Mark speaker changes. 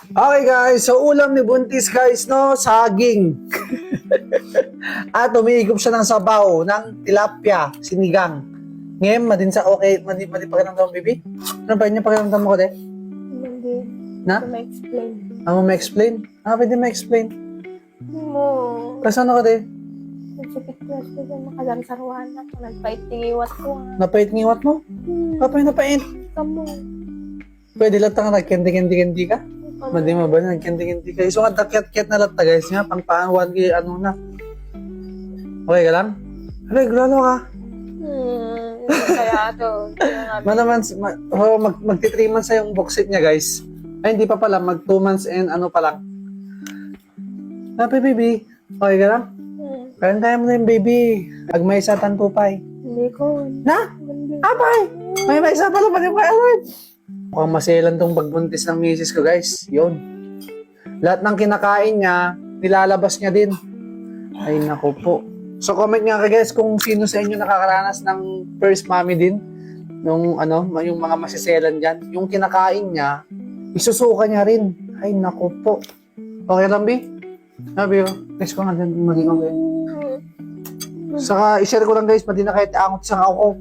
Speaker 1: Okay guys, so ulam ni Buntis guys, no? Saging. At umiigop siya ng sabaw, ng tilapia, sinigang. Ngayon, madinsa, okay, madi pakiramdam mo, baby? Ano ba yun yung pakiramdam mo ko, de?
Speaker 2: Hindi.
Speaker 1: Na?
Speaker 2: Hindi ma-explain.
Speaker 1: Ano mo ma-explain? Pwede ma-explain.
Speaker 2: Mo.
Speaker 1: Kasi ano ka, de?
Speaker 2: Nagsipit ko siya sa makasarsarwan na. Nagpait tingiwat ko.
Speaker 1: Napait ngiwat mo? Kapay napait.
Speaker 2: Kamu.
Speaker 1: Pwede lang nga nagkendi-kendi ka? Madi mo ba na nagkendi-kendi ka? So, nga dakyat-kyat na latta guys nga, pang paan ano na. Okay ka lang? Grano ka?
Speaker 2: Kaya ito.
Speaker 1: Manaman, magti 3 months sa yung boxit niya guys. Ay, hindi pa pala, mag 2 months and ano pa lang. Happy baby. Okay ka lang? Kaya tayo mo na yung baby. Agmay sa tantupay.
Speaker 2: Hindi ko.
Speaker 1: Na?
Speaker 2: Hindi.
Speaker 1: Apay! May isa pala pa yung kaya mukhang maselan tong pagbuntis ng misis ko guys. Yun. Lahat ng kinakain niya, nilalabas niya din. Ay nako po. So comment nga kayo guys kung sino sa inyo nakakaranas ng first mommy din. Nung yung mga masiselan dyan. Yung kinakain niya, isusuka niya rin. Ay nako po. Okay lang, B? Sabi ko, guys ko nga din maging okay. Saka i-share ko lang guys, pati na kahit angot sa ako.